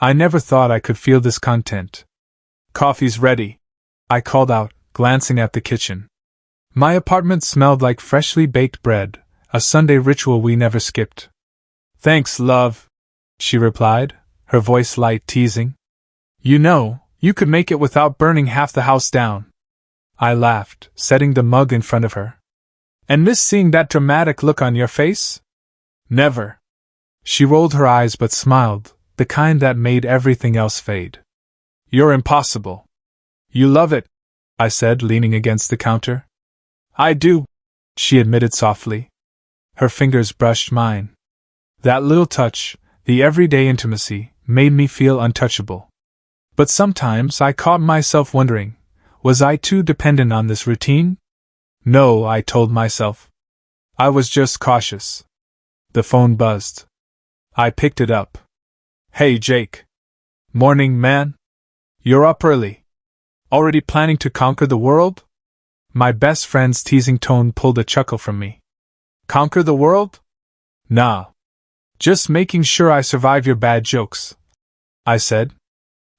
I never thought I could feel this content. Coffee's ready, I called out, glancing at the kitchen. My apartment smelled like freshly baked bread, a Sunday ritual we never skipped. Thanks, love, she replied, her voice light teasing. You know, you could make it without burning half the house down. I laughed, setting the mug in front of her. And miss seeing that dramatic look on your face? Never. She rolled her eyes but smiled, the kind that made everything else fade. You're impossible. You love it, I said, leaning against the counter. I do, she admitted softly. Her fingers brushed mine. That little touch, the everyday intimacy, made me feel untouchable. But sometimes I caught myself wondering, was I too dependent on this routine? No, I told myself. I was just cautious. The phone buzzed. I picked it up. Hey, Jake. Morning, man. You're up early. Already planning to conquer the world? My best friend's teasing tone pulled a chuckle from me. Conquer the world? Nah. Just making sure I survive your bad jokes, I said.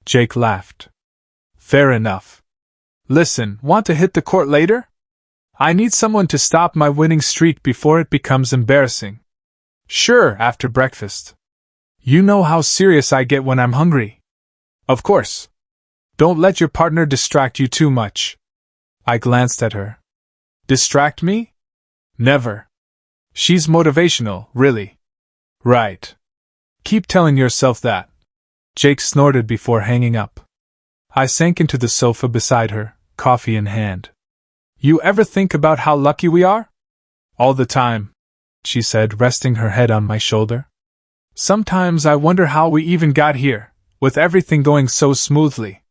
Jake laughed. Fair enough. Listen, want to hit the court later? I need someone to stop my winning streak before it becomes embarrassing. Sure, after breakfast. You know how serious I get when I'm hungry. Of course. Don't let your partner distract you too much. I glanced at her. Distract me? Never. She's motivational, really. Right. Keep telling yourself that. Jake snorted before hanging up. I sank into the sofa beside her, coffee in hand. You ever think about how lucky we are? All the time, she said, resting her head on my shoulder. Sometimes I wonder how we even got here, with everything going so smoothly.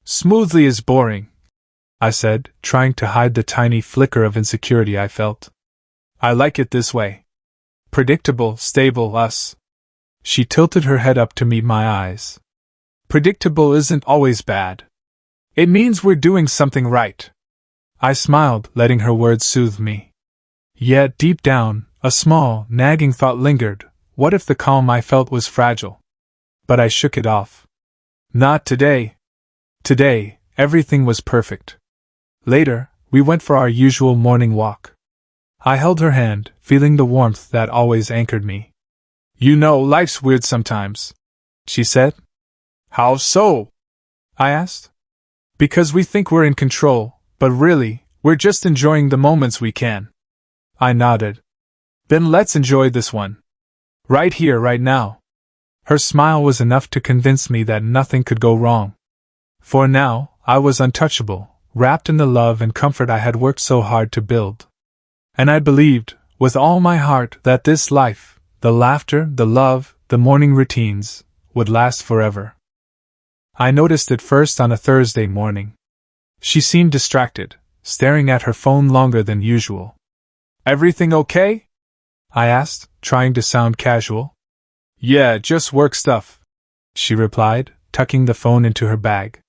Smoothly is boring, I said, trying to hide the tiny flicker of insecurity I felt. I like it this way. Predictable, stable, us. She tilted her head up to meet my eyes. Predictable isn't always bad. It means we're doing something right. I smiled, letting her words soothe me. Yet, deep down, a small, nagging thought lingered. What if the calm I felt was fragile? But I shook it off. Not today. Today, everything was perfect. Later, we went for our usual morning walk. I held her hand, feeling the warmth that always anchored me. You know, life's weird sometimes, she said. How so? I asked. Because we think we're in control, but really, we're just enjoying the moments we can. I nodded. Then let's enjoy this one. Right here, right now. Her smile was enough to convince me that nothing could go wrong. For now, I was untouchable, wrapped in the love and comfort I had worked so hard to build. And I believed, with all my heart, that this life, the laughter, the love, the morning routines, would last forever. I noticed it first on a Thursday morning. She seemed distracted, staring at her phone longer than usual. Everything okay? I asked, trying to sound casual. Yeah, just work stuff, she replied, tucking the phone into her bag.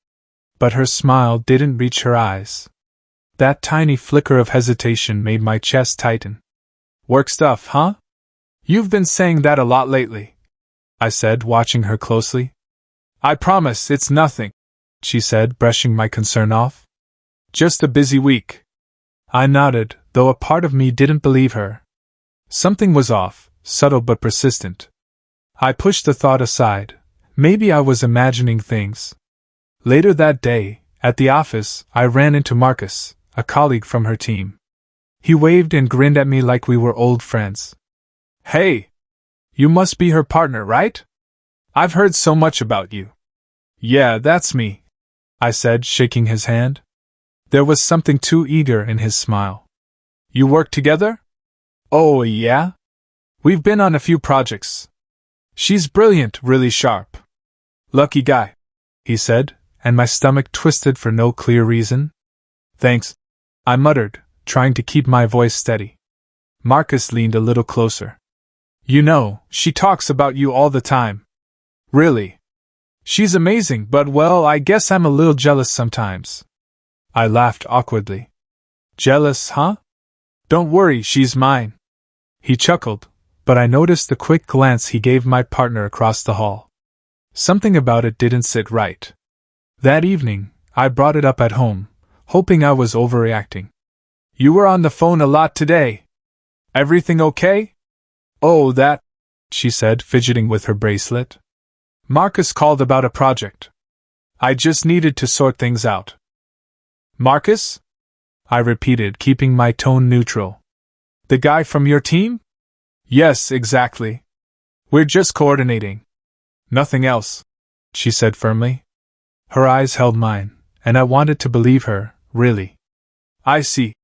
But her smile didn't reach her eyes. That tiny flicker of hesitation made my chest tighten. Work stuff, huh? You've been saying that a lot lately, I said, watching her closely. I promise it's nothing, she said, brushing my concern off. Just a busy week. I nodded, though a part of me didn't believe her. Something was off, subtle but persistent. I pushed the thought aside. Maybe I was imagining things. Later that day, at the office, I ran into Marcus, a colleague from her team. He waved and grinned at me like we were old friends. Hey! You must be her partner, right? I've heard so much about you. Yeah, that's me, I said, shaking his hand. There was something too eager in his smile. You work together? Oh, yeah? We've been on a few projects. She's brilliant, really sharp. Lucky guy, he said, and my stomach twisted for no clear reason. Thanks, I muttered, trying to keep my voice steady. Marcus leaned a little closer. You know, she talks about you all the time. Really? She's amazing, but well, I guess I'm a little jealous sometimes. I laughed awkwardly. Jealous, huh? Don't worry, she's mine. He chuckled, but I noticed the quick glance he gave my partner across the hall. something about it didn't sit right. That evening, I brought it up at home, hoping I was overreacting. You were on the phone a lot today. Everything okay? Oh, that, she said, fidgeting with her bracelet. Marcus called about a project. I just needed to sort things out. Marcus? I repeated, keeping my tone neutral. The guy from your team? Yes, exactly. We're just coordinating. Nothing else, she said firmly. Her eyes held mine, and I wanted to believe her, really. I see,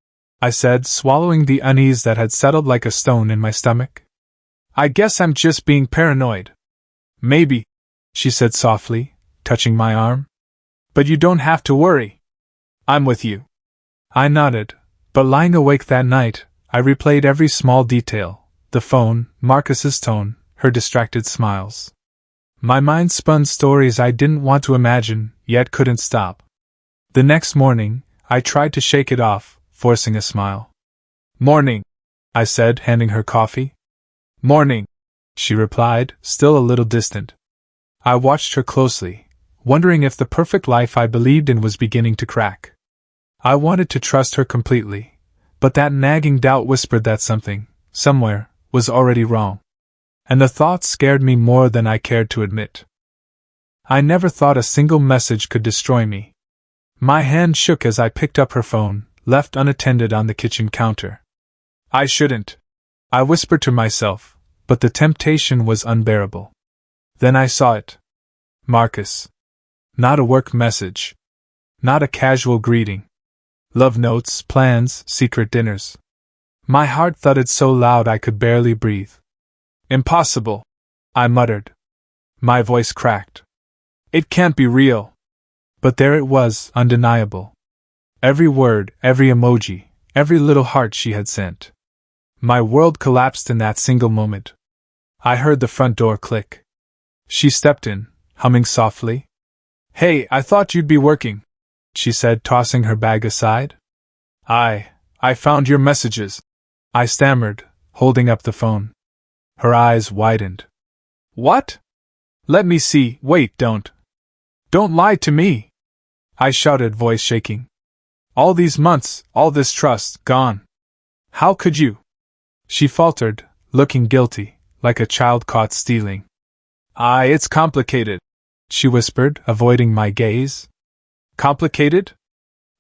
I said, swallowing the unease that had settled like a stone in my stomach. I guess I'm just being paranoid. Maybe, she said softly, touching my arm. But you don't have to worry. I'm with you. I nodded, but lying awake that night, I replayed every small detail: the phone, Marcus's tone, her distracted smiles. My mind spun stories I didn't want to imagine, yet couldn't stop. The next morning, I tried to shake it off, forcing a smile. Morning, I said, handing her coffee. Morning, she replied, still a little distant. I watched her closely, wondering if the perfect life I believed in was beginning to crack. I wanted to trust her completely, but that nagging doubt whispered that something, somewhere, was already wrong. And the thought scared me more than I cared to admit. I never thought a single message could destroy me. My hand shook as I picked up her phone, left unattended on the kitchen counter. I shouldn't, I whispered to myself, but the temptation was unbearable. Then I saw it. Marcus. Not a work message. Not a casual greeting. Love notes, plans, secret dinners. My heart thudded so loud I could barely breathe. Impossible, I muttered. My voice cracked. It can't be real. But there it was, undeniable. Every word, every emoji, every little heart she had sent. My world collapsed in that single moment. I heard the front door click. She stepped in, humming softly. Hey, I thought you'd be working, she said, tossing her bag aside. I found your messages, I stammered, holding up the phone. Her eyes widened. What? Let me see. Wait, don't. Don't lie to me, I shouted, voice shaking. All these months, all this trust, gone. How could you? She faltered, looking guilty, like a child caught stealing. It's complicated, she whispered, avoiding my gaze. Complicated?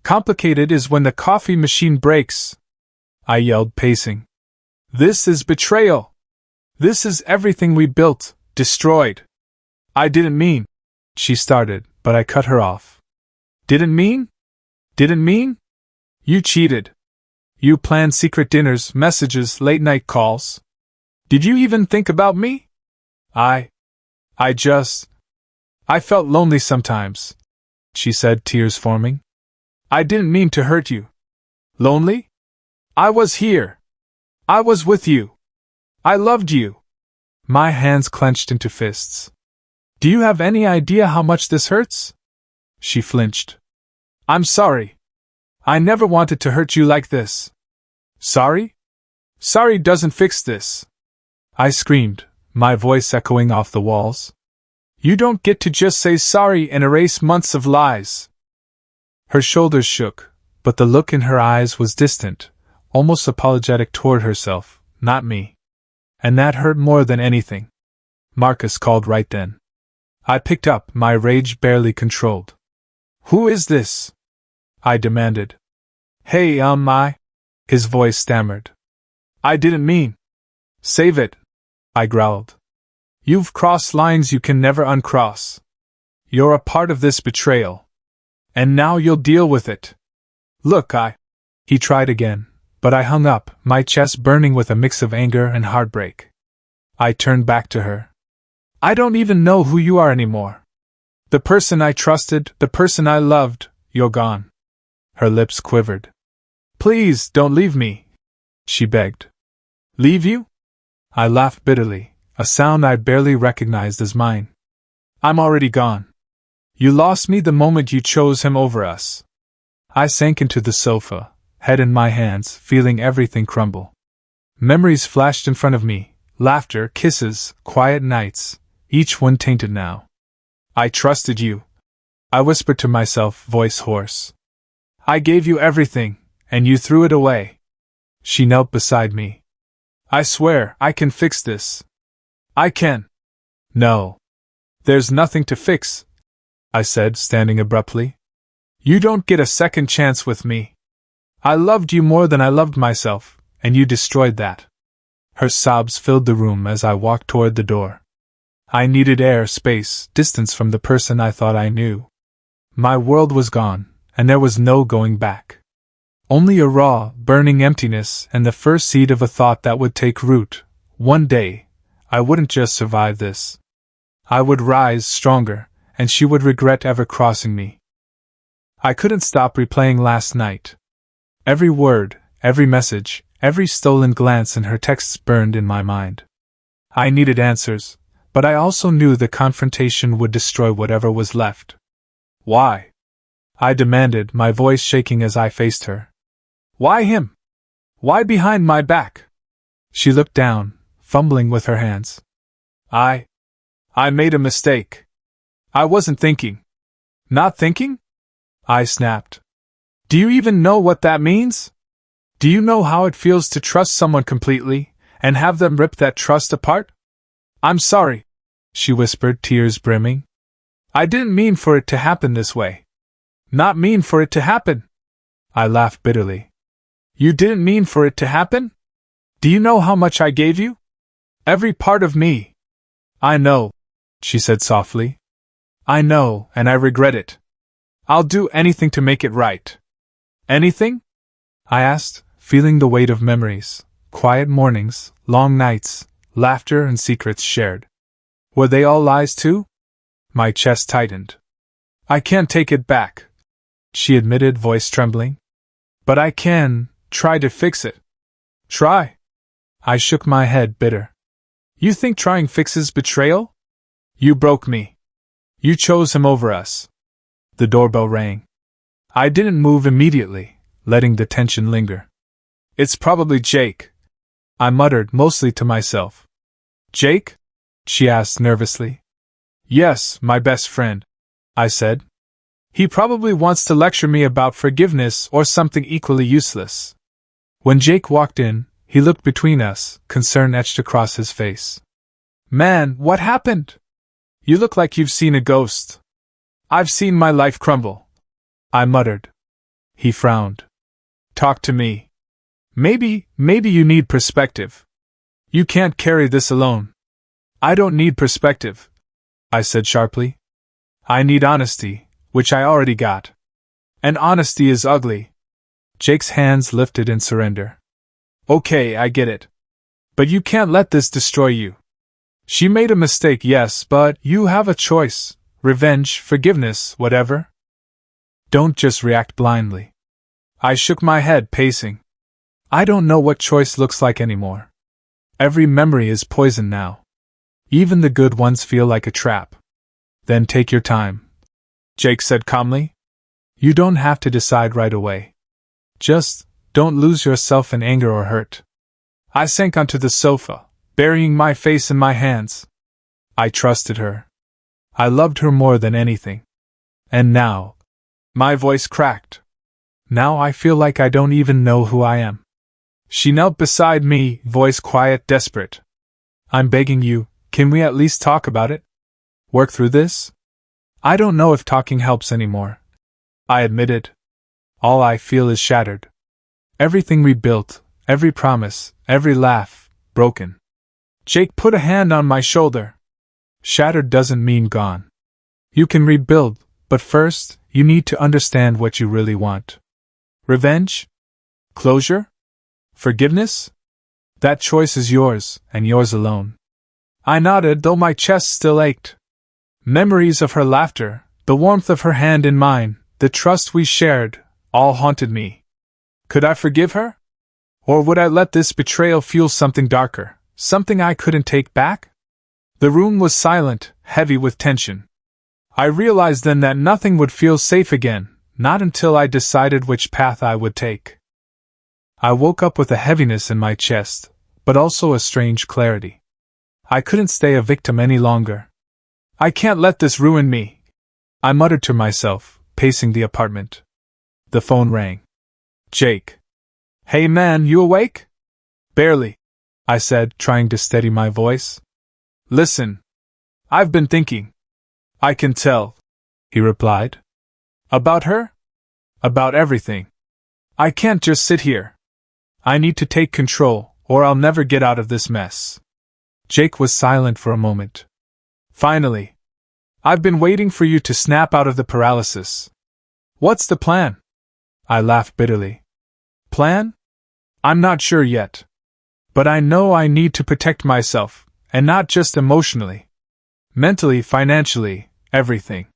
Complicated is when the coffee machine breaks, I yelled, pacing. This is betrayal. This is everything we built, destroyed. I didn't mean, she started, but I cut her off. Didn't mean? Didn't mean? You cheated. You planned secret dinners, messages, late-night calls. Did you even think about me? I felt lonely sometimes, she said, tears forming. I didn't mean to hurt you. Lonely? I was here. I was with you. I loved you. My hands clenched into fists. Do you have any idea how much this hurts? She flinched. I'm sorry. I never wanted to hurt you like this. Sorry? Sorry doesn't fix this, I screamed, my voice echoing off the walls. You don't get to just say sorry and erase months of lies. Her shoulders shook, but the look in her eyes was distant, almost apologetic toward herself, not me. And that hurt more than anything. Marcus called right then. I picked up, my rage barely controlled. Who is this? I demanded. Hey, his voice stammered. I didn't mean. Save it, I growled. You've crossed lines you can never uncross. You're a part of this betrayal. And now you'll deal with it. Look, He tried again, but I hung up, my chest burning with a mix of anger and heartbreak. I turned back to her. I don't even know who you are anymore. The person I trusted, the person I loved, you're gone. Her lips quivered. Please, don't leave me, she begged. Leave you? I laughed bitterly, a sound I barely recognized as mine. I'm already gone. You lost me the moment you chose him over us. I sank into the sofa, head in my hands, feeling everything crumble. Memories flashed in front of me, laughter, kisses, quiet nights, each one tainted now. I trusted you, I whispered to myself, voice hoarse. I gave you everything, and you threw it away. She knelt beside me. I swear, I can fix this. I can. No. There's nothing to fix, I said, standing abruptly. You don't get a second chance with me. I loved you more than I loved myself, and you destroyed that. Her sobs filled the room as I walked toward the door. I needed air, space, distance from the person I thought I knew. My world was gone, and there was no going back. Only a raw, burning emptiness and the first seed of a thought that would take root. One day, I wouldn't just survive this. I would rise stronger, and she would regret ever crossing me. I couldn't stop replaying last night. Every word, every message, every stolen glance in her texts burned in my mind. I needed answers, but I also knew the confrontation would destroy whatever was left. Why? I demanded, my voice shaking as I faced her. Why him? Why behind my back? She looked down, fumbling with her hands. I made a mistake. I wasn't thinking. Not thinking? I snapped. Do you even know what that means? Do you know how it feels to trust someone completely, and have them rip that trust apart? I'm sorry, she whispered, tears brimming. I didn't mean for it to happen this way. Not mean for it to happen. I laughed bitterly. You didn't mean for it to happen? Do you know how much I gave you? Every part of me. I know, she said softly. I know, and I regret it. I'll do anything to make it right. Anything? I asked, feeling the weight of memories, quiet mornings, long nights, laughter and secrets shared. Were they all lies too? My chest tightened. I can't take it back, she admitted, voice trembling. But I can try to fix it. Try? I shook my head, bitter. You think trying fixes betrayal? You broke me. You chose him over us. The doorbell rang. I didn't move immediately, letting the tension linger. It's probably Jake, I muttered, mostly to myself. Jake? She asked nervously. Yes, my best friend, I said. He probably wants to lecture me about forgiveness or something equally useless. When Jake walked in, he looked between us, concern etched across his face. Man, what happened? You look like you've seen a ghost. I've seen my life crumble, I muttered. He frowned. Talk to me. Maybe you need perspective. You can't carry this alone. I don't need perspective, I said sharply. I need honesty, which I already got. And honesty is ugly. Jake's hands lifted in surrender. Okay, I get it. But you can't let this destroy you. She made a mistake, yes, but you have a choice. Revenge, forgiveness, whatever. Don't just react blindly. I shook my head, pacing. I don't know what choice looks like anymore. Every memory is poison now. Even the good ones feel like a trap. Then take your time, Jake said calmly. You don't have to decide right away. Just don't lose yourself in anger or hurt. I sank onto the sofa, burying my face in my hands. I trusted her. I loved her more than anything. And now, my voice cracked. Now I feel like I don't even know who I am. She knelt beside me, voice quiet, desperate. I'm begging you, can we at least talk about it? Work through this? I don't know if talking helps anymore, I admitted. All I feel is shattered. Everything we built, every promise, every laugh, broken. Jake put a hand on my shoulder. Shattered doesn't mean gone. You can rebuild, but first, you need to understand what you really want. Revenge? Closure? Forgiveness? That choice is yours, and yours alone. I nodded, though my chest still ached. Memories of her laughter, the warmth of her hand in mine, the trust we shared, all haunted me. Could I forgive her? Or would I let this betrayal fuel something darker, something I couldn't take back? The room was silent, heavy with tension. I realized then that nothing would feel safe again, not until I decided which path I would take. I woke up with a heaviness in my chest, but also a strange clarity. I couldn't stay a victim any longer. I can't let this ruin me, I muttered to myself, pacing the apartment. The phone rang. Jake. Hey man, you awake? Barely, I said, trying to steady my voice. Listen. I've been thinking. I can tell, he replied. About her? About everything. I can't just sit here. I need to take control, or I'll never get out of this mess. Jake was silent for a moment. Finally. I've been waiting for you to snap out of the paralysis. What's the plan? I laughed bitterly. Plan? I'm not sure yet. But I know I need to protect myself, and not just emotionally. Mentally, financially, everything.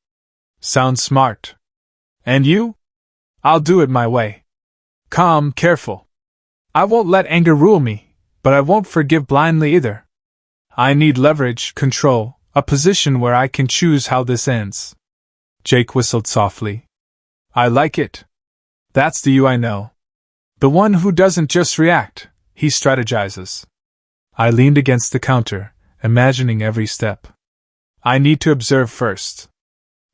Sounds smart. And you? I'll do it my way. Calm, careful. I won't let anger rule me, but I won't forgive blindly either. I need leverage, control, a position where I can choose how this ends. Jake whistled softly. I like it. That's the you I know. The one who doesn't just react, he strategizes. I leaned against the counter, imagining every step. I need to observe first.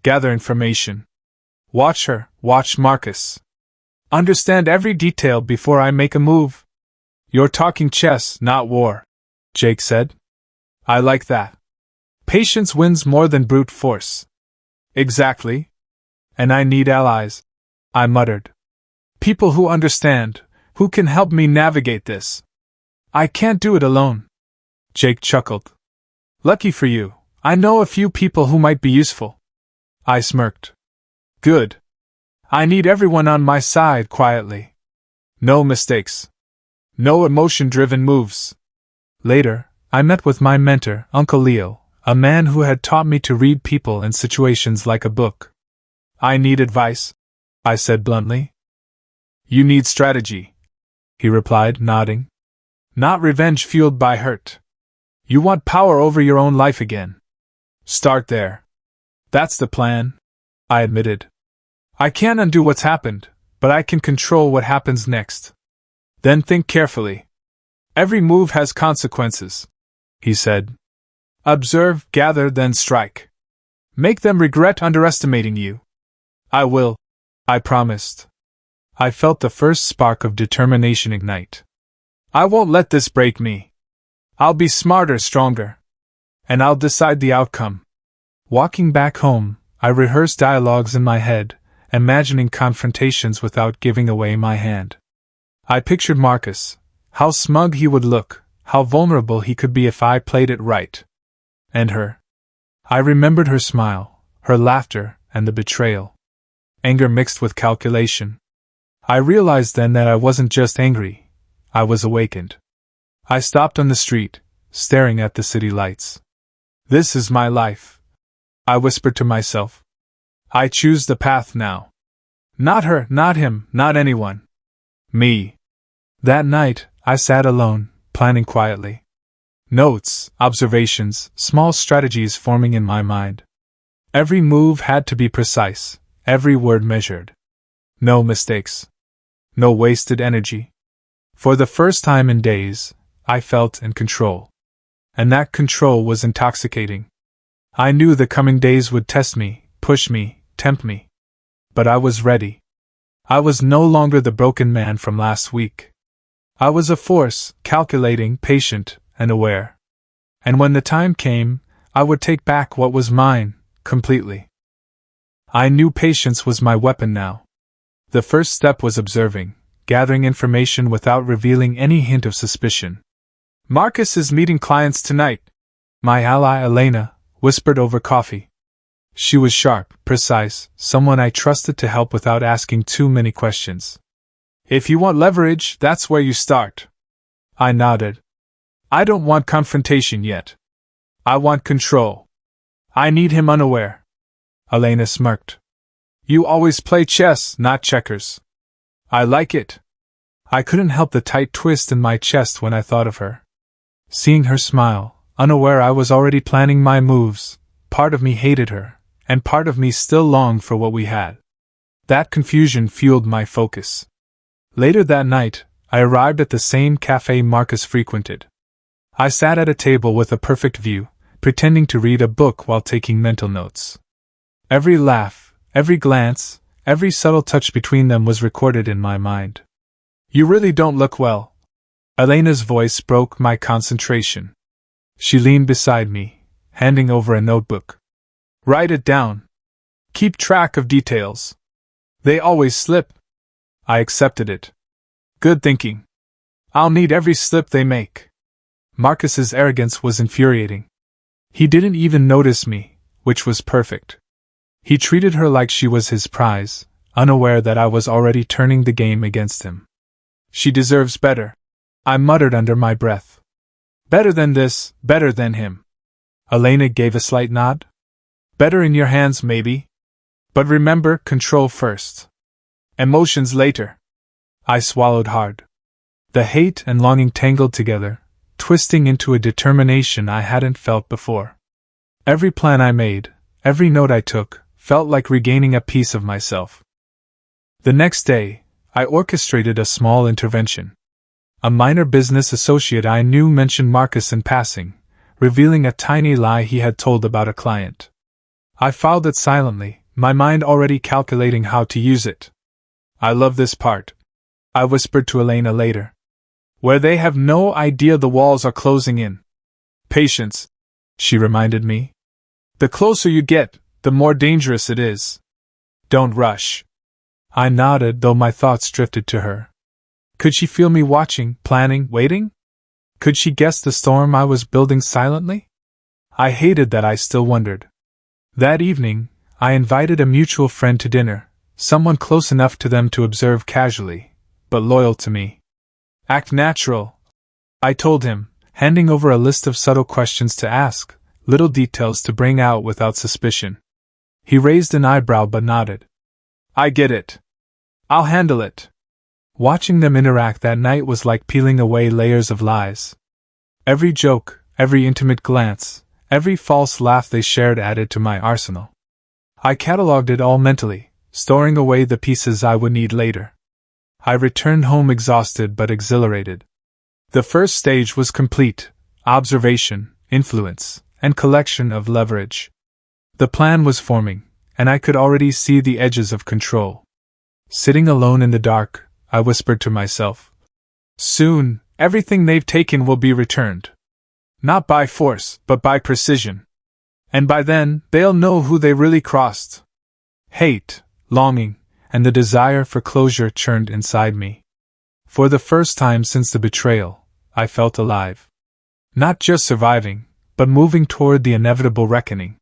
Gather information. Watch her, watch Marcus. Understand every detail before I make a move. You're talking chess, not war, Jake said. I like that. Patience wins more than brute force. Exactly. And I need allies, I muttered. People who understand, who can help me navigate this. I can't do it alone. Jake chuckled. Lucky for you, I know a few people who might be useful. I smirked. Good. I need everyone on my side quietly. No mistakes. No emotion-driven moves. Later, I met with my mentor, Uncle Leo, a man who had taught me to read people and situations like a book. I need advice, I said bluntly. You need strategy, he replied, nodding. Not revenge fueled by hurt. You want power over your own life again. Start there. That's the plan, I admitted. I can't undo what's happened, but I can control what happens next. Then think carefully. Every move has consequences, he said. Observe, gather, then strike. Make them regret underestimating you. I will, I promised. I felt the first spark of determination ignite. I won't let this break me. I'll be smarter, stronger. And I'll decide the outcome. Walking back home, I rehearsed dialogues in my head, imagining confrontations without giving away my hand. I pictured Marcus, how smug he would look, how vulnerable he could be if I played it right. And her. I remembered her smile, her laughter, and the betrayal. Anger mixed with calculation. I realized then that I wasn't just angry, I was awakened. I stopped on the street, staring at the city lights. This is my life, I whispered to myself. I choose the path now. Not her, not him, not anyone. Me. That night, I sat alone, planning quietly. Notes, observations, small strategies forming in my mind. Every move had to be precise, every word measured. No mistakes. No wasted energy. For the first time in days, I felt in control. And that control was intoxicating. I knew the coming days would test me, push me, tempt me. But I was ready. I was no longer the broken man from last week. I was a force, calculating, patient, and aware. And when the time came, I would take back what was mine, completely. I knew patience was my weapon now. The first step was observing, gathering information without revealing any hint of suspicion. Marcus is meeting clients tonight, my ally Elena whispered over coffee. She was sharp, precise, someone I trusted to help without asking too many questions. If you want leverage, that's where you start. I nodded. I don't want confrontation yet. I want control. I need him unaware. Elena smirked. You always play chess, not checkers. I like it. I couldn't help the tight twist in my chest when I thought of her. Seeing her smile, unaware I was already planning my moves, part of me hated her, and part of me still longed for what we had. That confusion fueled my focus. Later that night, I arrived at the same cafe Marcus frequented. I sat at a table with a perfect view, pretending to read a book while taking mental notes. Every laugh, every glance, every subtle touch between them was recorded in my mind. "You really don't look well." Elena's voice broke my concentration. She leaned beside me, handing over a notebook. "Write it down. Keep track of details. They always slip." I accepted it. "Good thinking. I'll need every slip they make." Marcus's arrogance was infuriating. He didn't even notice me, which was perfect. He treated her like she was his prize, unaware that I was already turning the game against him. "She deserves better," I muttered under my breath. "Better than this, better than him." Elena gave a slight nod. "Better in your hands, maybe. But remember, control first. Emotions later." I swallowed hard. The hate and longing tangled together, twisting into a determination I hadn't felt before. Every plan I made, every note I took, felt like regaining a piece of myself. The next day, I orchestrated a small intervention. A minor business associate I knew mentioned Marcus in passing, revealing a tiny lie he had told about a client. I filed it silently, my mind already calculating how to use it. "I love this part," I whispered to Elena later. "Where they have no idea the walls are closing in." "Patience," she reminded me. "The closer you get, the more dangerous it is. Don't rush." I nodded, though my thoughts drifted to her. Could she feel me watching, planning, waiting? Could she guess the storm I was building silently? I hated that I still wondered. That evening, I invited a mutual friend to dinner, someone close enough to them to observe casually, but loyal to me. "Act natural," I told him, handing over a list of subtle questions to ask, little details to bring out without suspicion. He raised an eyebrow but nodded. "I get it. I'll handle it." Watching them interact that night was like peeling away layers of lies. Every joke, every intimate glance, every false laugh they shared added to my arsenal. I catalogued it all mentally, storing away the pieces I would need later. I returned home exhausted but exhilarated. The first stage was complete: observation, influence, and collection of leverage. The plan was forming, and I could already see the edges of control. Sitting alone in the dark, I whispered to myself. "Soon, everything they've taken will be returned. Not by force, but by precision. And by then, they'll know who they really crossed." Hate, longing, and the desire for closure churned inside me. For the first time since the betrayal, I felt alive. Not just surviving, but moving toward the inevitable reckoning.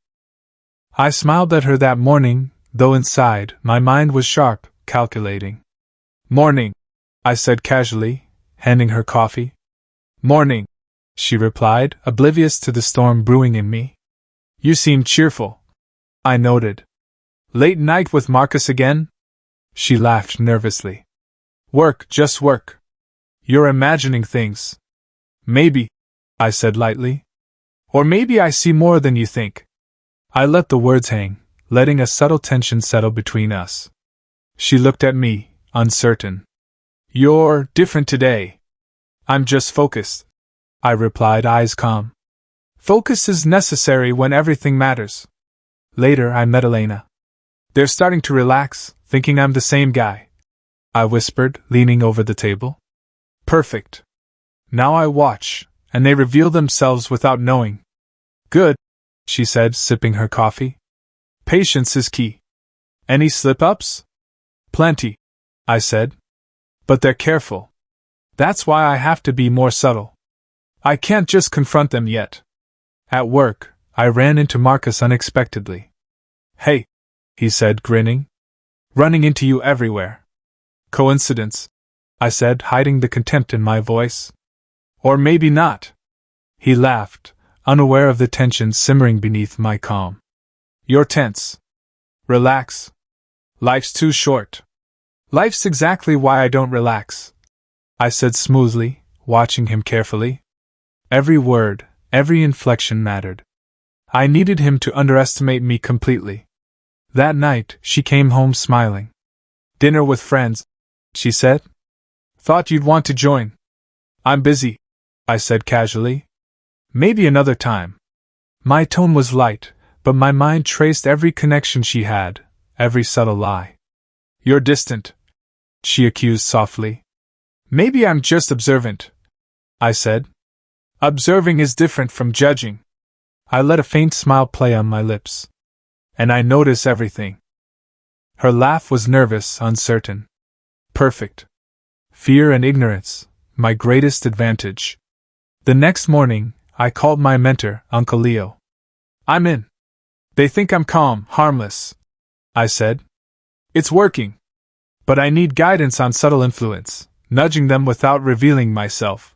I smiled at her that morning, though inside, my mind was sharp, calculating. "Morning," I said casually, handing her coffee. "Morning," she replied, oblivious to the storm brewing in me. "You seem cheerful," I noted. "Late night with Marcus again?" She laughed nervously. "Work, just work. You're imagining things." "Maybe," I said lightly. "Or maybe I see more than you think." I let the words hang, letting a subtle tension settle between us. She looked at me, uncertain. "You're different today." "I'm just focused," I replied, eyes calm. "Focus is necessary when everything matters." Later I met Elena. "They're starting to relax, thinking I'm the same guy," I whispered, leaning over the table. "Perfect. Now I watch, and they reveal themselves without knowing." "Good," she said, sipping her coffee. "Patience is key." "Any slip-ups?" "Plenty," I said. "But they're careful. That's why I have to be more subtle. I can't just confront them yet." At work, I ran into Marcus unexpectedly. "Hey," he said, grinning. "Running into you everywhere." "Coincidence," I said, hiding the contempt in my voice. "Or maybe not." He laughed, unaware of the tension simmering beneath my calm. "You're tense. Relax. Life's too short." "Life's exactly why I don't relax," I said smoothly, watching him carefully. Every word, every inflection mattered. I needed him to underestimate me completely. That night, she came home smiling. "Dinner with friends," she said. "Thought you'd want to join." "I'm busy," I said casually. "Maybe another time." My tone was light, but my mind traced every connection she had, every subtle lie. "You're distant," she accused softly. "Maybe I'm just observant," I said. "Observing is different from judging." I let a faint smile play on my lips. "And I notice everything." Her laugh was nervous, uncertain. "Perfect. Fear and ignorance, my greatest advantage." The next morning, I called my mentor, Uncle Leo. "I'm in. They think I'm calm, harmless," I said. "It's working. But I need guidance on subtle influence, nudging them without revealing myself."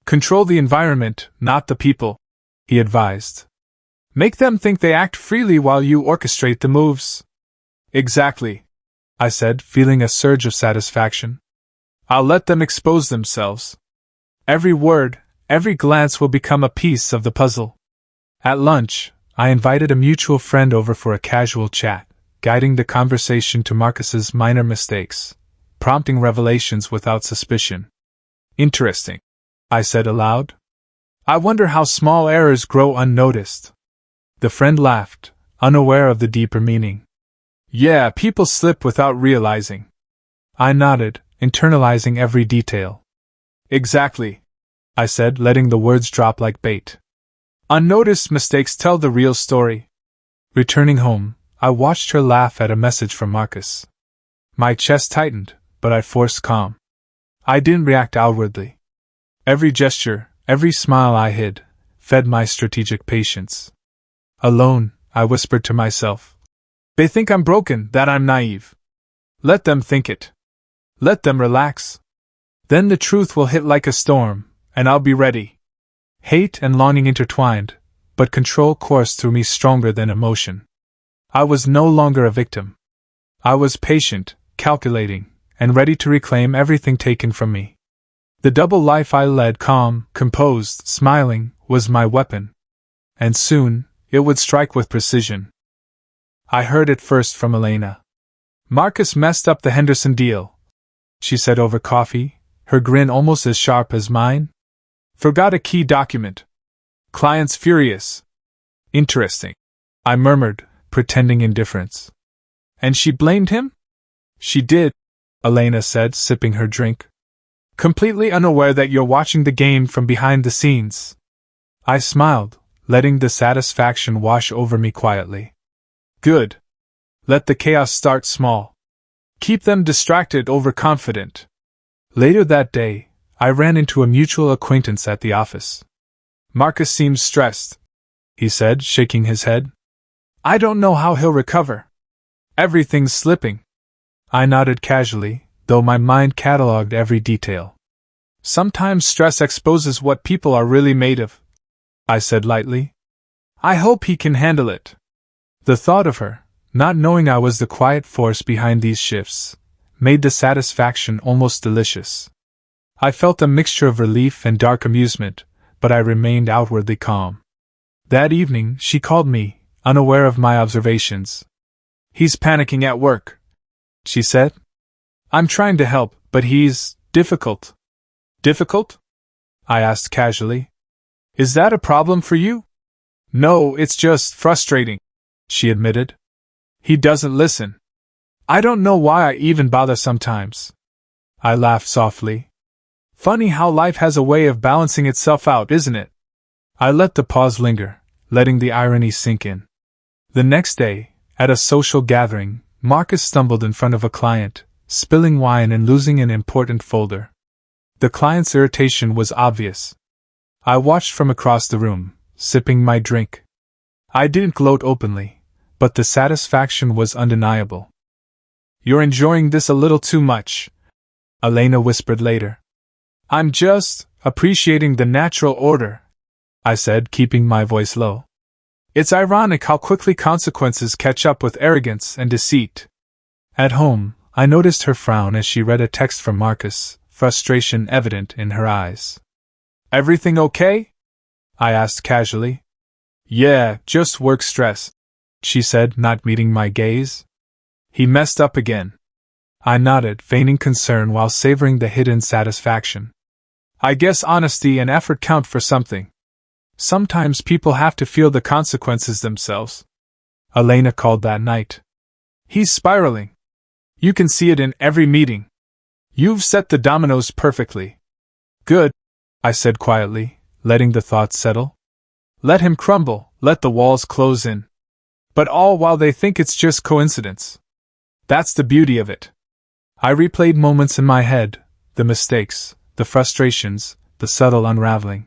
"Control the environment, not the people," he advised. "Make them think they act freely while you orchestrate the moves." "Exactly," I said, feeling a surge of satisfaction. "I'll let them expose themselves. Every word, every glance will become a piece of the puzzle." At lunch, I invited a mutual friend over for a casual chat, guiding the conversation to Marcus's minor mistakes, prompting revelations without suspicion. "Interesting," I said aloud. "I wonder how small errors grow unnoticed." The friend laughed, unaware of the deeper meaning. "Yeah, people slip without realizing." I nodded, internalizing every detail. "Exactly," I said, letting the words drop like bait. "Unnoticed mistakes tell the real story." Returning home, I watched her laugh at a message from Marcus. My chest tightened, but I forced calm. I didn't react outwardly. Every gesture, every smile I hid, fed my strategic patience. Alone, I whispered to myself. "They think I'm broken, that I'm naive. Let them think it. Let them relax. Then the truth will hit like a storm, and I'll be ready." Hate and longing intertwined, but control coursed through me stronger than emotion. I was no longer a victim. I was patient, calculating, and ready to reclaim everything taken from me. The double life I led, calm, composed, smiling, was my weapon. And soon, it would strike with precision. I heard it first from Elena. "Marcus messed up the Henderson deal," she said over coffee, her grin almost as sharp as mine. "Forgot a key document. Client's furious." "Interesting," I murmured, pretending indifference. "And she blamed him?" "She did," Elena said, sipping her drink. "Completely unaware that you're watching the game from behind the scenes." I smiled, letting the satisfaction wash over me quietly. "Good. Let the chaos start small. Keep them distracted, overconfident." Later that day, I ran into a mutual acquaintance at the office. "Marcus seems stressed," he said, shaking his head. "I don't know how he'll recover. Everything's slipping." I nodded casually, though my mind catalogued every detail. "Sometimes stress exposes what people are really made of," I said lightly. "I hope he can handle it." The thought of her, not knowing I was the quiet force behind these shifts, made the satisfaction almost delicious. I felt a mixture of relief and dark amusement, but I remained outwardly calm. That evening, she called me, unaware of my observations. "He's panicking at work," she said. "I'm trying to help, but he's difficult." "Difficult?" I asked casually. "Is that a problem for you?" "No, it's just frustrating," she admitted. "He doesn't listen. I don't know why I even bother sometimes." I laughed softly. "Funny how life has a way of balancing itself out, isn't it?" I let the pause linger, letting the irony sink in. The next day, at a social gathering, Marcus stumbled in front of a client, spilling wine and losing an important folder. The client's irritation was obvious. I watched from across the room, sipping my drink. I didn't gloat openly, but the satisfaction was undeniable. "You're enjoying this a little too much," Elena whispered later. "I'm just appreciating the natural order," I said, keeping my voice low. "It's ironic how quickly consequences catch up with arrogance and deceit." At home, I noticed her frown as she read a text from Marcus, frustration evident in her eyes. "Everything okay?" I asked casually. "Yeah, just work stress," she said, not meeting my gaze. "He messed up again." I nodded, feigning concern while savoring the hidden satisfaction. "I guess honesty and effort count for something." Sometimes people have to feel the consequences themselves. Elena called that night. He's spiraling. You can see it in every meeting. You've set the dominoes perfectly. Good, I said quietly, letting the thoughts settle. Let him crumble, let the walls close in. But all while they think it's just coincidence. That's the beauty of it. I replayed moments in my head, the mistakes, the frustrations, the subtle unraveling.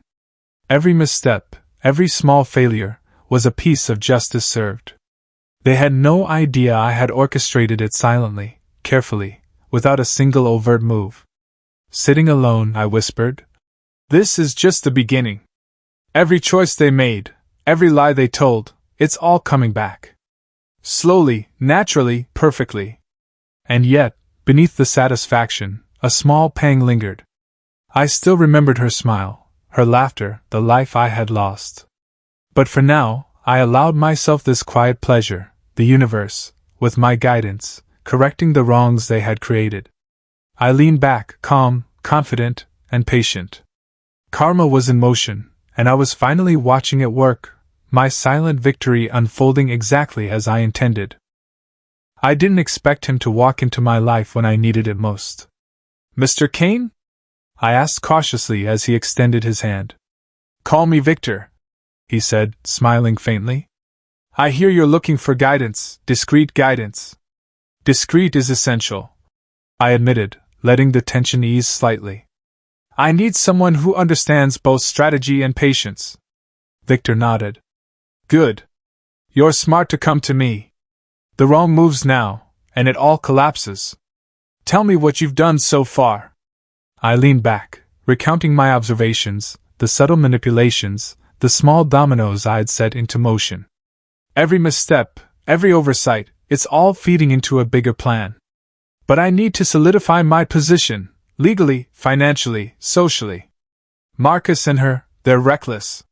Every misstep, every small failure, was a piece of justice served. They had no idea I had orchestrated it silently, carefully, without a single overt move. Sitting alone, I whispered, "This is just the beginning. Every choice they made, every lie they told, it's all coming back. Slowly, naturally, perfectly." And yet, beneath the satisfaction, a small pang lingered. I still remembered her smile, her laughter, the life I had lost. But for now, I allowed myself this quiet pleasure, the universe, with my guidance, correcting the wrongs they had created. I leaned back, calm, confident, and patient. Karma was in motion, and I was finally watching it work, my silent victory unfolding exactly as I intended. I didn't expect him to walk into my life when I needed it most. "Mr. Kane?" I asked cautiously as he extended his hand. "Call me Victor," he said, smiling faintly. "I hear you're looking for guidance, discreet guidance." "Discreet is essential," I admitted, letting the tension ease slightly. "I need someone who understands both strategy and patience." Victor nodded. "Good. You're smart to come to me. The wrong moves now, and it all collapses. Tell me what you've done so far." I leaned back, recounting my observations, the subtle manipulations, the small dominoes I'd set into motion. Every misstep, every oversight, it's all feeding into a bigger plan. But I need to solidify my position, legally, financially, socially. Marcus and her, they're reckless.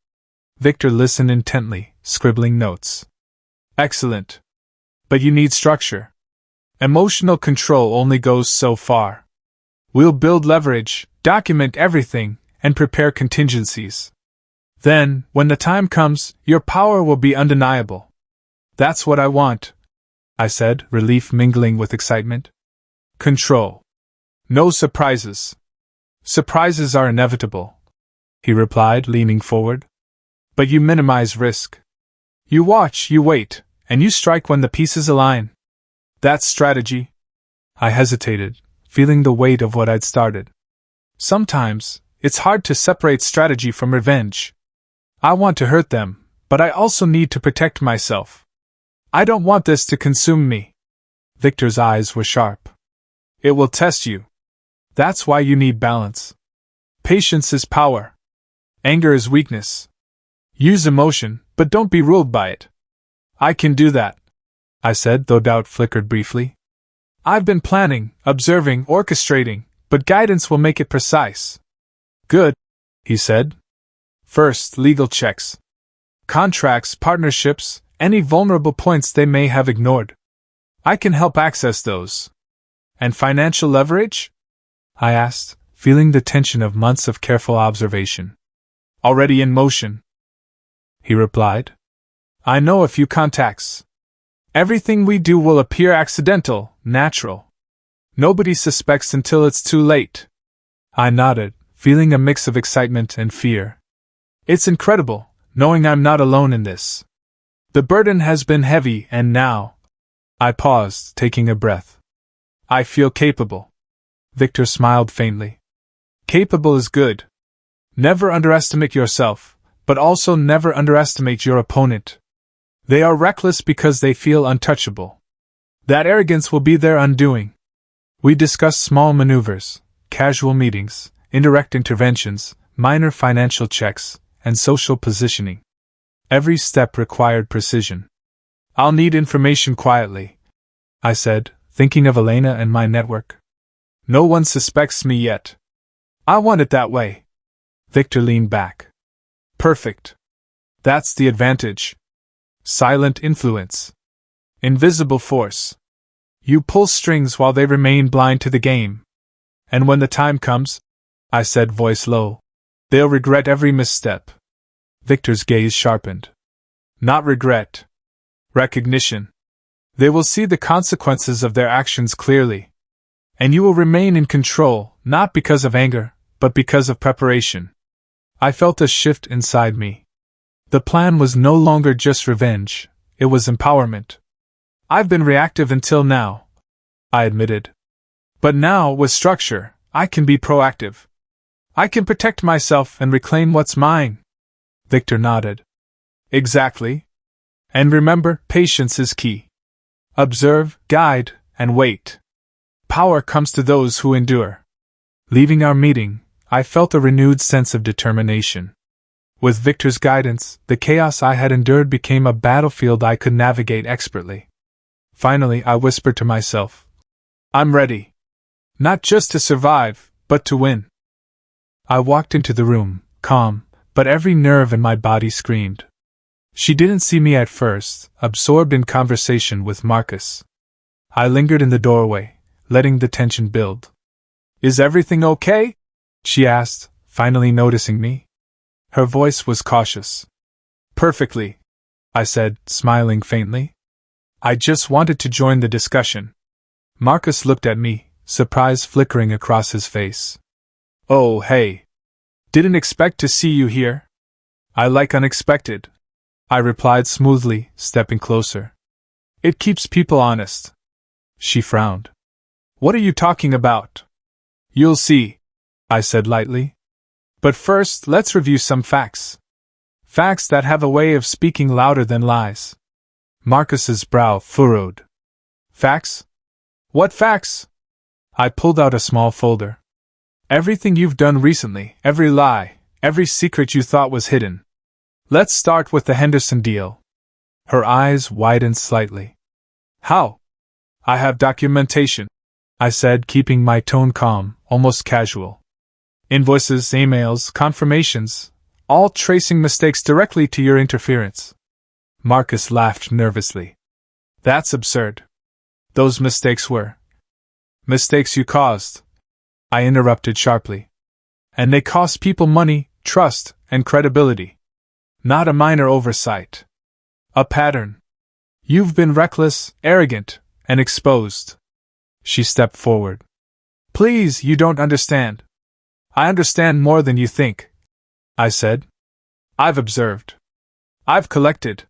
Victor listened intently, scribbling notes. "Excellent. But you need structure. Emotional control only goes so far. We'll build leverage, document everything, and prepare contingencies. Then, when the time comes, your power will be undeniable." "That's what I want," I said, relief mingling with excitement. "Control. No surprises." "Surprises are inevitable," he replied, leaning forward. "But you minimize risk. You watch, you wait, and you strike when the pieces align. That's strategy." I hesitated, feeling the weight of what I'd started. Sometimes, it's hard to separate strategy from revenge. I want to hurt them, but I also need to protect myself. I don't want this to consume me. Victor's eyes were sharp. "It will test you. That's why you need balance. Patience is power. Anger is weakness. Use emotion, but don't be ruled by it." "I can do that," I said, though doubt flickered briefly. "I've been planning, observing, orchestrating, but guidance will make it precise." "Good," he said. "First, legal checks. Contracts, partnerships, any vulnerable points they may have ignored. I can help access those." "And financial leverage?" I asked, feeling the tension of months of careful observation. "Already in motion," he replied. "I know a few contacts. Everything we do will appear accidental, natural. Nobody suspects until it's too late." I nodded, feeling a mix of excitement and fear. It's incredible, knowing I'm not alone in this. The burden has been heavy, and now... I paused, taking a breath. "I feel capable." Victor smiled faintly. "Capable is good. Never underestimate yourself, but also never underestimate your opponent. They are reckless because they feel untouchable. That arrogance will be their undoing." We discussed small maneuvers, casual meetings, indirect interventions, minor financial checks, and social positioning. Every step required precision. "I'll need information quietly," I said, thinking of Elena and my network. "No one suspects me yet. I want it that way." Victor leaned back. "Perfect. That's the advantage. Silent influence. Invisible force. You pull strings while they remain blind to the game. And when the time comes," I said, voice low, "they'll regret every misstep." Victor's gaze sharpened. Not regret. Recognition. They will see the consequences of their actions clearly. And you will remain in control, not because of anger, but because of preparation. I felt a shift inside me. The plan was no longer just revenge, it was empowerment. I've been reactive until now, I admitted. But now, with structure, I can be proactive. I can protect myself and reclaim what's mine. Victor nodded. Exactly. And remember, patience is key. Observe, guide, and wait. Power comes to those who endure. Leaving our meeting, I felt a renewed sense of determination. With Victor's guidance, the chaos I had endured became a battlefield I could navigate expertly. Finally, I whispered to myself, I'm ready. Not just to survive, but to win. I walked into the room, calm, but every nerve in my body screamed. She didn't see me at first, absorbed in conversation with Marcus. I lingered in the doorway, letting the tension build. Is everything okay? She asked, finally noticing me. Her voice was cautious. Perfectly, I said, smiling faintly. I just wanted to join the discussion. Marcus looked at me, surprise flickering across his face. Oh, hey. Didn't expect to see you here. I like unexpected, I replied smoothly, stepping closer. It keeps people honest. She frowned. What are you talking about? You'll see, I said lightly. But first, let's review some facts. Facts that have a way of speaking louder than lies. Marcus's brow furrowed. Facts? What facts? I pulled out a small folder. Everything you've done recently, every lie, every secret you thought was hidden. Let's start with the Henderson deal. Her eyes widened slightly. How? I have documentation, I said, keeping my tone calm, almost casual. Invoices, emails, confirmations, all tracing mistakes directly to your interference. Marcus laughed nervously. That's absurd. Those mistakes were mistakes you caused, I interrupted sharply. And they cost people money, trust, and credibility. Not a minor oversight. A pattern. You've been reckless, arrogant, and exposed. She stepped forward. Please, you don't understand. I understand more than you think, I said. I've observed. I've collected.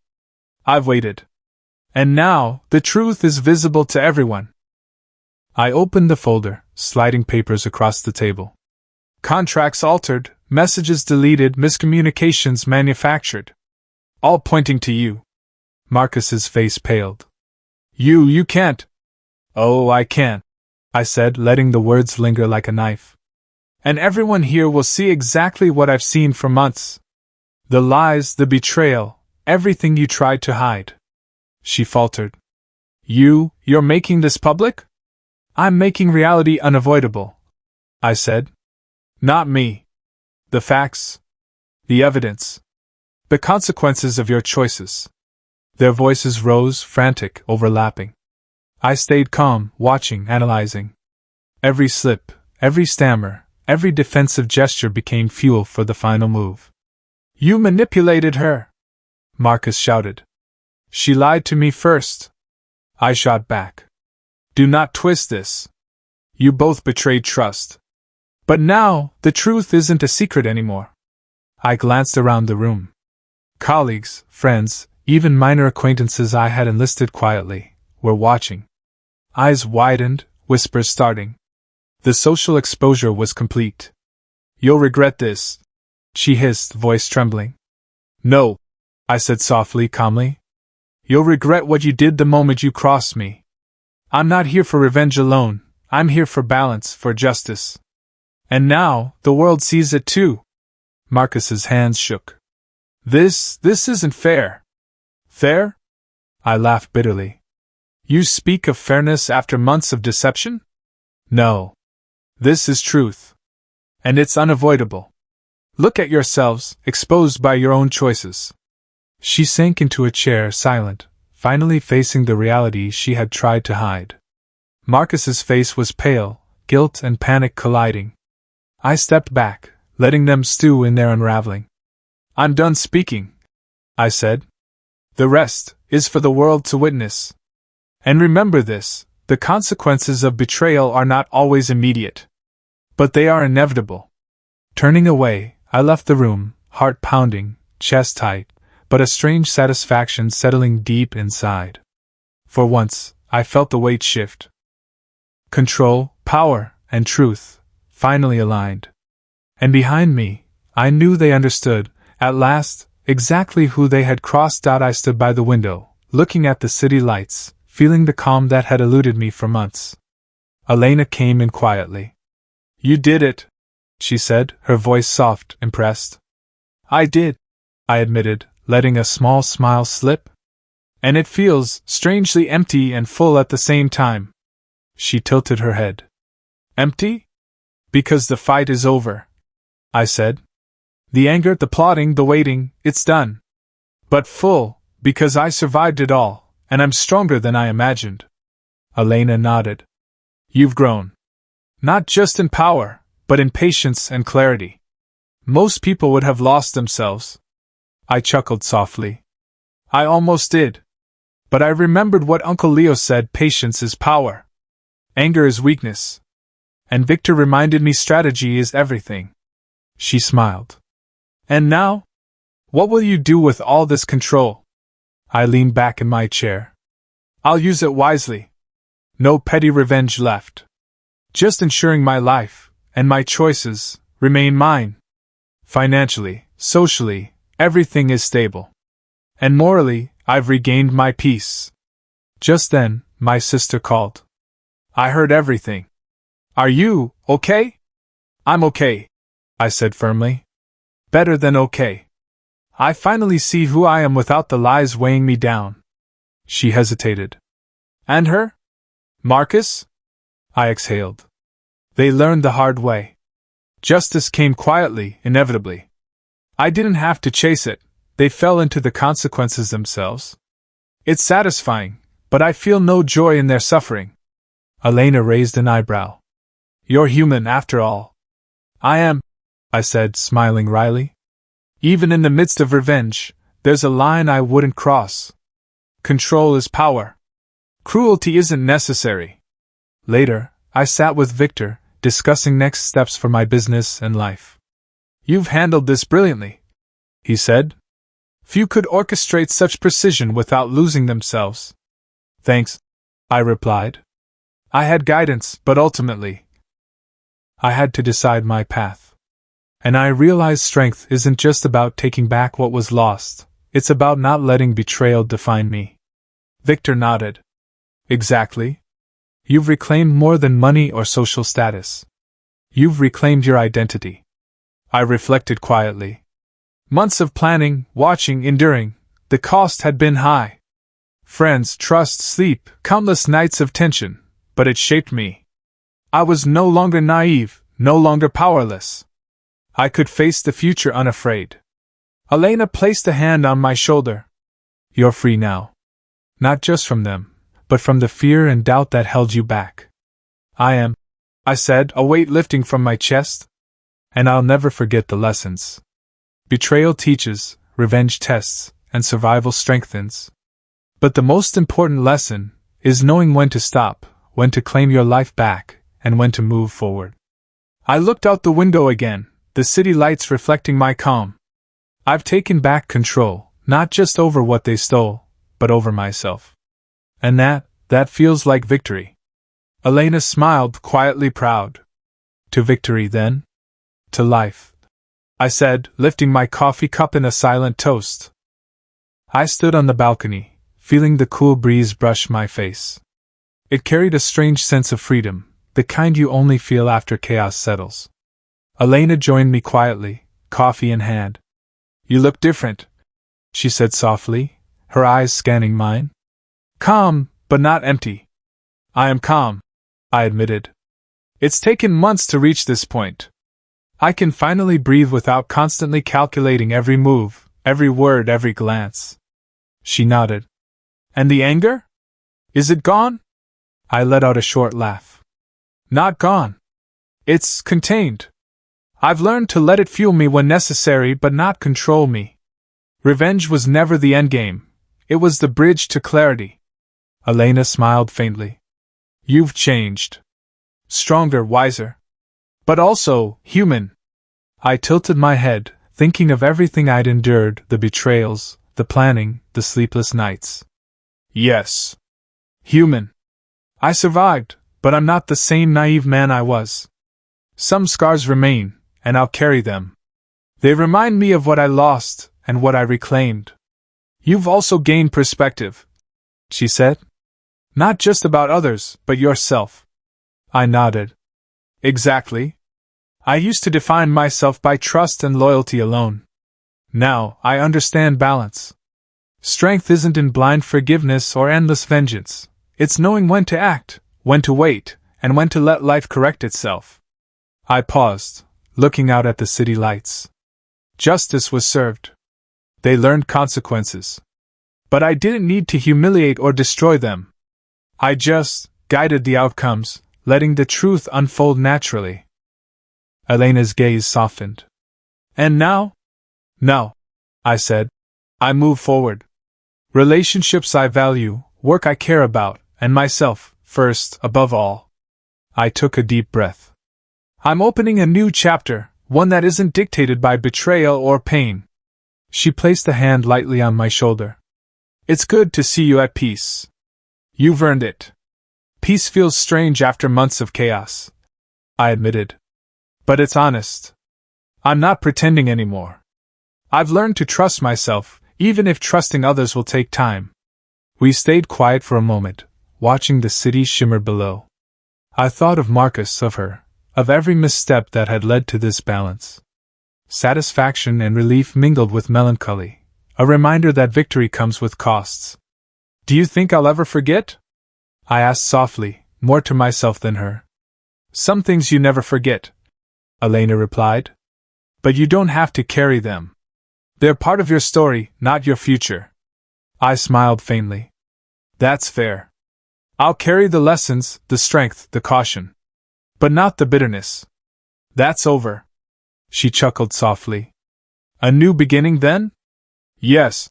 I've waited. And now, the truth is visible to everyone. I opened the folder, sliding papers across the table. Contracts altered, messages deleted, miscommunications manufactured. All pointing to you. Marcus's face paled. You can't. Oh, I can, I said, letting the words linger like a knife. And everyone here will see exactly what I've seen for months. The lies, the betrayal, everything you tried to hide. She faltered. You're making this public? I'm making reality unavoidable, I said. Not me. The facts. The evidence. The consequences of your choices. Their voices rose, frantic, overlapping. I stayed calm, watching, analyzing. Every slip, every stammer, every defensive gesture became fuel for the final move. You manipulated her, Marcus shouted. She lied to me first. I shot back. Do not twist this. You both betrayed trust. But now, the truth isn't a secret anymore. I glanced around the room. Colleagues, friends, even minor acquaintances I had enlisted quietly, were watching. Eyes widened, whispers starting. The social exposure was complete. You'll regret this, she hissed, voice trembling. No, I said softly, calmly. You'll regret what you did the moment you crossed me. I'm not here for revenge alone, I'm here for balance, for justice. And now, the world sees it too. Marcus's hands shook. This isn't fair. Fair? I laughed bitterly. You speak of fairness after months of deception? No. This is truth. And it's unavoidable. Look at yourselves, exposed by your own choices. She sank into a chair, silent, finally facing the reality she had tried to hide. Marcus's face was pale, guilt and panic colliding. I stepped back, letting them stew in their unraveling. I'm done speaking, I said. The rest is for the world to witness. And remember this, the consequences of betrayal are not always immediate. But they are inevitable. Turning away, I left the room, heart pounding, chest tight, but a strange satisfaction settling deep inside. For once, I felt the weight shift. Control, power, and truth, finally aligned. And behind me, I knew they understood, at last, exactly who they had crossed out. I stood by the window, looking at the city lights, feeling the calm that had eluded me for months. Elena came in quietly. You did it, she said, her voice soft, impressed. I did, I admitted, letting a small smile slip. And it feels strangely empty and full at the same time. She tilted her head. Empty? Because the fight is over, I said. The anger, the plotting, the waiting, it's done. But full, because I survived it all, and I'm stronger than I imagined. Elena nodded. You've grown. Not just in power, but in patience and clarity. Most people would have lost themselves. I chuckled softly. I almost did. But I remembered what Uncle Leo said: patience is power. Anger is weakness. And Victor reminded me strategy is everything. She smiled. And now? What will you do with all this control? I leaned back in my chair. I'll use it wisely. No petty revenge left. Just ensuring my life, and my choices, remain mine. Financially, socially, everything is stable. And morally, I've regained my peace. Just then, my sister called. I heard everything. Are you okay? I'm okay, I said firmly. Better than okay. I finally see who I am without the lies weighing me down. She hesitated. And her? Marcus? I exhaled. They learned the hard way. Justice came quietly, inevitably. I didn't have to chase it. They fell into the consequences themselves. It's satisfying, but I feel no joy in their suffering. Elena raised an eyebrow. You're human after all. I am, I said, smiling wryly. Even in the midst of revenge, there's a line I wouldn't cross. Control is power. Cruelty isn't necessary. Later, I sat with Victor, discussing next steps for my business and life. You've handled this brilliantly, he said. Few could orchestrate such precision without losing themselves. Thanks, I replied. I had guidance, but ultimately, I had to decide my path. And I realized strength isn't just about taking back what was lost, it's about not letting betrayal define me. Victor nodded. Exactly. You've reclaimed more than money or social status. You've reclaimed your identity. I reflected quietly. Months of planning, watching, enduring. The cost had been high. Friends, trust, sleep, countless nights of tension, but it shaped me. I was no longer naive, no longer powerless. I could face the future unafraid. Elena placed a hand on my shoulder. You're free now. Not just from them, but from the fear and doubt that held you back. I am, I said, a weight lifting from my chest. And I'll never forget the lessons. Betrayal teaches, revenge tests, and survival strengthens. But the most important lesson is knowing when to stop, when to claim your life back, and when to move forward. I looked out the window again, the city lights reflecting my calm. I've taken back control, not just over what they stole, but over myself. And that feels like victory. Elena smiled, quietly proud. To victory, then? To life, I said, lifting my coffee cup in a silent toast. I stood on the balcony, feeling the cool breeze brush my face. It carried a strange sense of freedom, the kind you only feel after chaos settles. Elena joined me quietly, coffee in hand. You look different, she said softly, her eyes scanning mine. Calm, but not empty. I am calm, I admitted. It's taken months to reach this point. I can finally breathe without constantly calculating every move, every word, every glance. She nodded. And the anger? Is it gone? I let out a short laugh. Not gone. It's contained. I've learned to let it fuel me when necessary but not control me. Revenge was never the endgame, it was the bridge to clarity. Elena smiled faintly. You've changed. Stronger, wiser. But also, human. I tilted my head, thinking of everything I'd endured, the betrayals, the planning, the sleepless nights. Yes. Human. I survived, but I'm not the same naive man I was. Some scars remain, and I'll carry them. They remind me of what I lost and what I reclaimed. You've also gained perspective, she said. Not just about others, but yourself. I nodded. Exactly. I used to define myself by trust and loyalty alone. Now, I understand balance. Strength isn't in blind forgiveness or endless vengeance. It's knowing when to act, when to wait, and when to let life correct itself. I paused, looking out at the city lights. Justice was served. They learned consequences. But I didn't need to humiliate or destroy them. I just guided the outcomes, letting the truth unfold naturally. Elena's gaze softened. And now? No, I said. I move forward. Relationships I value, work I care about, and myself, first, above all. I took a deep breath. I'm opening a new chapter, one that isn't dictated by betrayal or pain. She placed a hand lightly on my shoulder. It's good to see you at peace. You've earned it. Peace feels strange after months of chaos, I admitted. But it's honest. I'm not pretending anymore. I've learned to trust myself, even if trusting others will take time. We stayed quiet for a moment, watching the city shimmer below. I thought of Marcus, of her, of every misstep that had led to this balance. Satisfaction and relief mingled with melancholy, a reminder that victory comes with costs. Do you think I'll ever forget? I asked softly, more to myself than her. Some things you never forget, Elena replied. But you don't have to carry them. They're part of your story, not your future. I smiled faintly. That's fair. I'll carry the lessons, the strength, the caution. But not the bitterness. That's over. She chuckled softly. A new beginning then? Yes,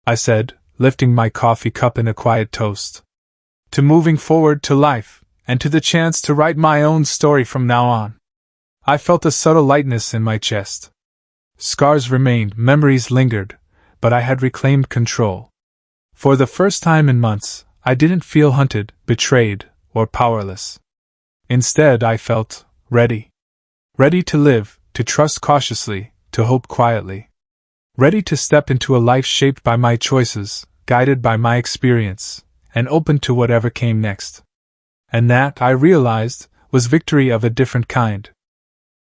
I said, lifting my coffee cup in a quiet toast. To moving forward to life, and to the chance to write my own story from now on. I felt a subtle lightness in my chest. Scars remained, memories lingered, but I had reclaimed control. For the first time in months, I didn't feel hunted, betrayed, or powerless. Instead, I felt ready. Ready to live, to trust cautiously, to hope quietly. Ready to step into a life shaped by my choices, guided by my experience, and open to whatever came next. And that, I realized, was victory of a different kind.